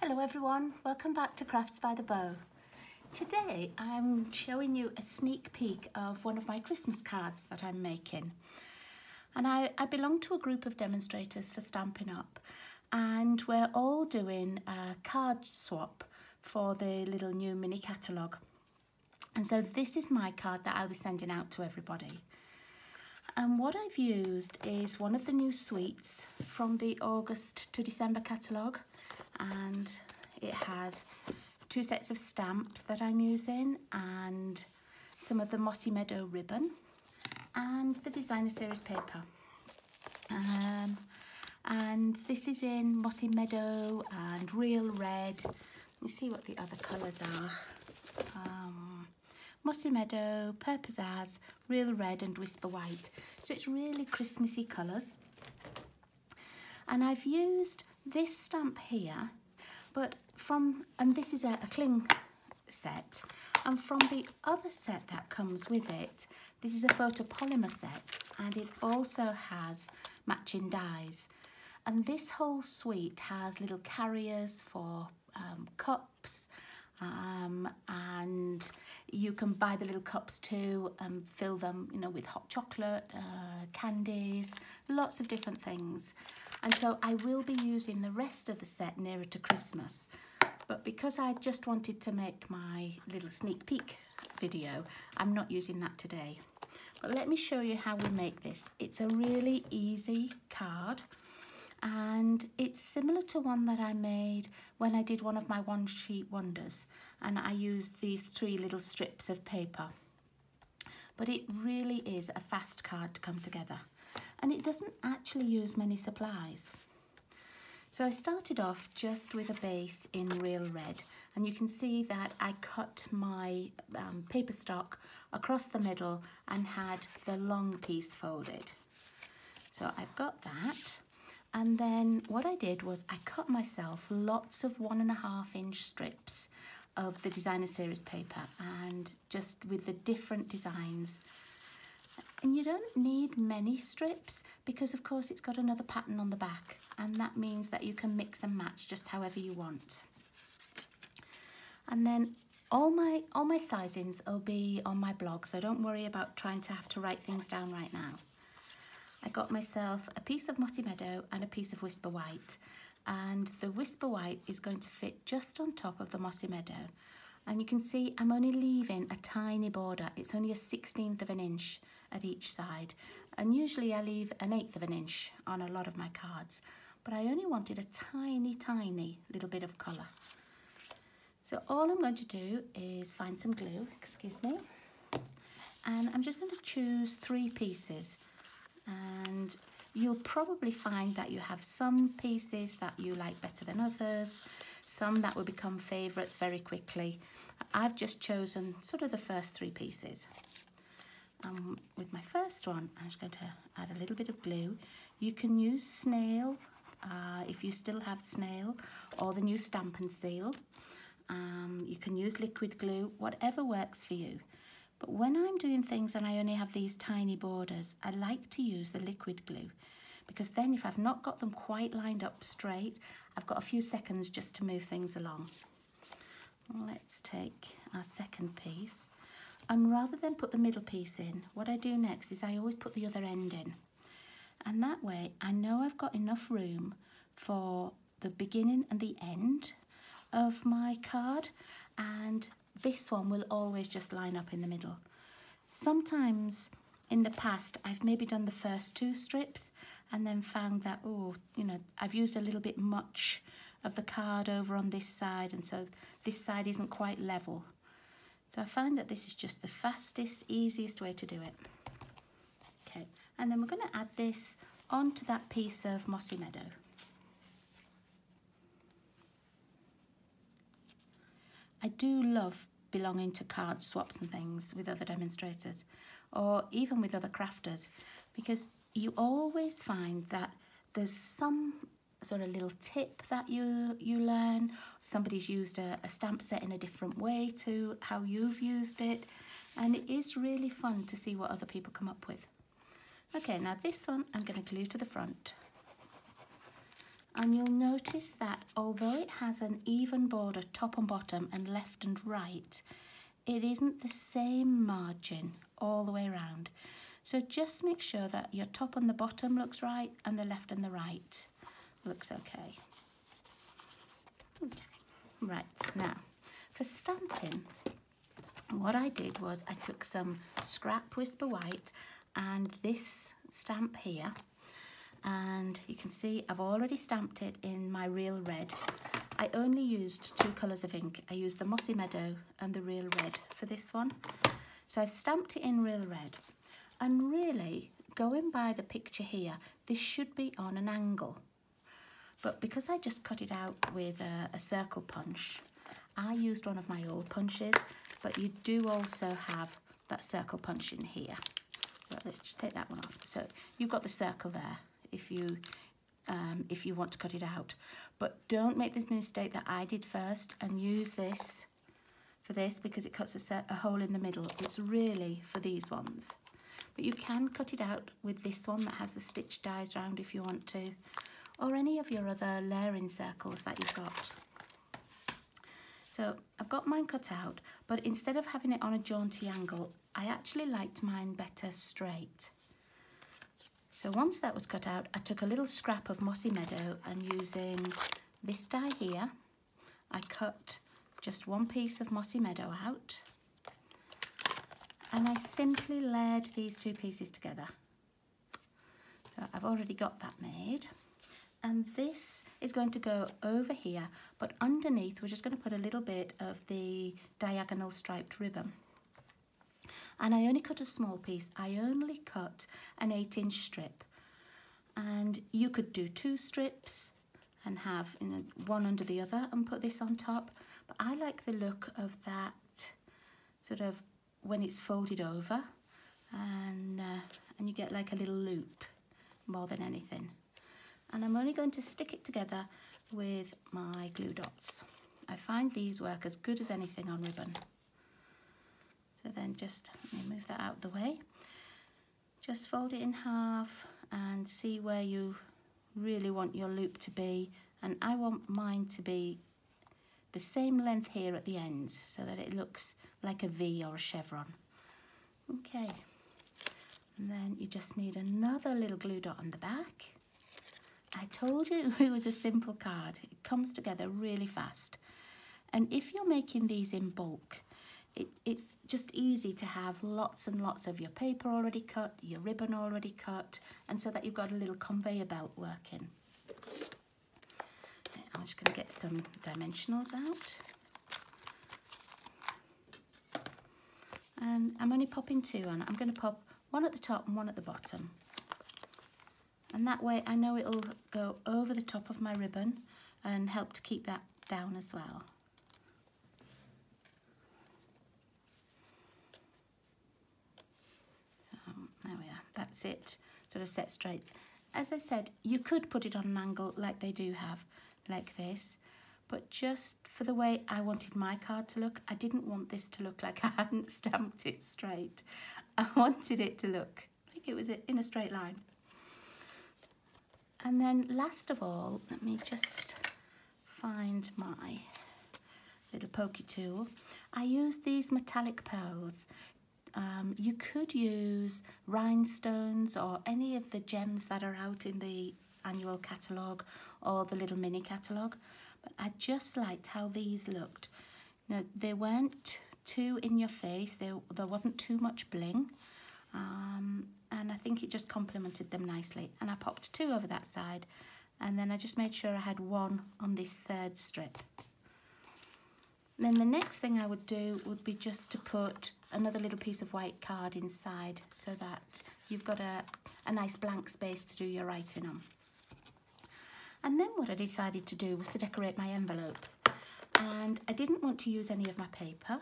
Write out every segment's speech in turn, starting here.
Hello everyone, welcome back to Crafts by the Bow. Today I'm showing you a sneak peek of one of my Christmas cards that I'm making. And I belong to a group of demonstrators for Stampin Up, and we're all doing a card swap for the little new mini catalogue. And so this is my card that I'll be sending out to everybody. And what I've used is one of the new suites from the August to December catalogue, and it has 2 sets of stamps that I'm using and some of the Mossy Meadow ribbon and the designer series paper. And this is in Mossy Meadow and Real Red. Let me see what the other colours are. Mossy Meadow, Purple-Zazz, Real Red and Whisper White. So it's really Christmassy colours. And I've used this stamp here, and this is a cling set. And from the other set that comes with it, this is a photopolymer set, and it also has matching dies. And this whole suite has little carriers for cups, and you can buy the little cups too and fill them, with hot chocolate, candies, lots of different things. And so I will be using the rest of the set nearer to Christmas. But because I just wanted to make my little sneak peek video, I'm not using that today. But let me show you how we make this. It's a really easy card, and it's similar to one that I made when I did one of my one sheet wonders, and I used these 3 little strips of paper. But it really is a fast card to come together, and it doesn't actually use many supplies. So I started off just with a base in Real Red, and you can see that I cut my paper stock across the middle and had the long piece folded. So I've got that. And then what I did was I cut myself lots of 1.5 inch strips of the designer series paper, and just with the different designs. And you don't need many strips because of course it's got another pattern on the back, and that means that you can mix and match just however you want. And then all my sizings will be on my blog, so don't worry about trying to have to write things down right now. I got myself a piece of Mossy Meadow and a piece of Whisper White, and the Whisper White is going to fit just on top of the Mossy Meadow. And you can see I'm only leaving a tiny border. It's only a 1/16 of an inch at each side, and usually I leave 1/8 of an inch on a lot of my cards, but I only wanted a tiny little bit of colour. So all I'm going to do is find some glue, excuse me, and I'm just going to choose 3 pieces. And you'll probably find that you have some pieces that you like better than others, some that will become favourites very quickly. I've just chosen sort of the first 3 pieces. With my first one, I'm just going to add a little bit of glue. You can use snail if you still have snail, or the new Stampin' Seal. You can use liquid glue, whatever works for you. But when I'm doing things and I only have these tiny borders, I like to use the liquid glue, because then if I've not got them quite lined up straight, I've got a few seconds just to move things along. Let's take our second piece, and rather than put the middle piece in, what I do next is I always put the other end in. And that way I know I've got enough room for the beginning and the end of my card, and this one will always just line up in the middle. Sometimes in the past I've maybe done the first 2 strips and then found that, I've used a little bit much of the card over on this side, and so this side isn't quite level. So I find that this is just the fastest, easiest way to do it. Okay, and then we're going to add this onto that piece of Mossy Meadow. I do love belonging to card swaps and things with other demonstrators, or even with other crafters, because you always find that there's some sort of little tip that you learn. Somebody's used a stamp set in a different way to how you've used it, and it is really fun to see what other people come up with. Okay, now this one I'm going to glue to the front. And you'll notice that although it has an even border top and bottom and left and right, it isn't the same margin all the way around. So just make sure that your top and the bottom looks right and the left and the right looks okay. Okay, right, now for stamping, what I did was I took some scrap Whisper White and this stamp here, and you can see I've already stamped it in my real red. I only used 2 colours of ink. I used the Mossy Meadow and the real red for this one. So I've stamped it in real red. And really, going by the picture here, this should be on an angle. But because I just cut it out with a circle punch, I used one of my old punches, but you do also have that circle punch in here. So let's just take that one off. So you've got the circle there if you want to cut it out. But don't make this mistake that I did first and use this for this, because it cuts a hole in the middle. It's really for these ones. But you can cut it out with this one that has the stitch dies round if you want to, or any of your other layering circles that you've got. So I've got mine cut out, but instead of having it on a jaunty angle, I actually liked mine better straight. So once that was cut out, I took a little scrap of Mossy Meadow, and using this die here, I cut just one piece of Mossy Meadow out, and I simply layered these 2 pieces together. So I've already got that made. And this is going to go over here, but underneath we're just going to put a little bit of the diagonal striped ribbon. And I only cut a small piece. I only cut an 8-inch strip. And you could do 2 strips and have one under the other and put this on top. But I like the look of that sort of when it's folded over, and you get like a little loop more than anything. And I'm only going to stick it together with my glue dots. I find these work as good as anything on ribbon. So then just let me move that out of the way. Just fold it in half and see where you really want your loop to be. And I want mine to be the same length here at the ends so that it looks like a V or a chevron. Okay. And then you just need another little glue dot on the back. I told you it was a simple card. It comes together really fast. And if you're making these in bulk, it's just easy to have lots and lots of your paper already cut, your ribbon already cut, and so that you've got a little conveyor belt working. Okay, I'm just going to get some dimensionals out. And I'm only popping 2 on. I'm going to pop one at the top and one at the bottom. And that way I know it'll go over the top of my ribbon and help to keep that down as well. So there we are, that's it, sort of set straight. As I said, you could put it on an angle like they do have, like this, but just for the way I wanted my card to look, I didn't want this to look like I hadn't stamped it straight. I wanted it to look like it was in a straight line. And then last of all, let me just find my little pokey tool. I used these metallic pearls. You could use rhinestones or any of the gems that are out in the annual catalogue or the little mini catalogue. But I just liked how these looked. Now, they weren't too in your face. There wasn't too much bling. And I think it just complemented them nicely. And I popped 2 over that side, and then I just made sure I had 1 on this 3rd strip. Then the next thing I would do would be just to put another little piece of white card inside so that you've got a nice blank space to do your writing on. And then what I decided to do was to decorate my envelope. And I didn't want to use any of my paper.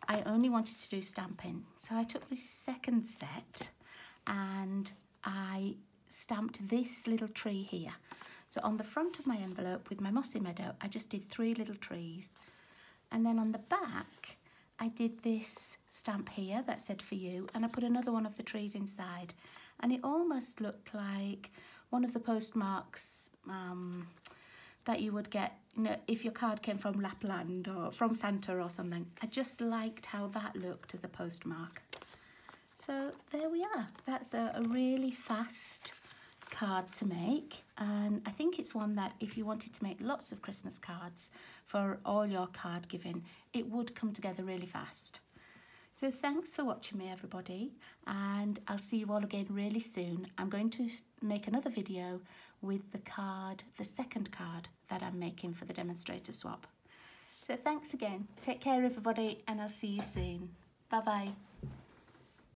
I only wanted to do stamping. So I took this 2nd set and I stamped this little tree here. So on the front of my envelope with my Mossy Meadow, I just did 3 little trees. And then on the back, I did this stamp here that said for you, and I put another one of the trees inside. And it almost looked like one of the postmarks that you would get, you know, if your card came from Lapland or from Santa or something. I just liked how that looked as a postmark. So there we are. That's a really fast card to make, and I think it's one that if you wanted to make lots of Christmas cards for all your card giving, it would come together really fast. So thanks for watching me, everybody, and I'll see you all again really soon. I'm going to make another video with the card, the second card that I'm making for the demonstrator swap. So thanks again. Take care, everybody, and I'll see you soon. Bye-bye.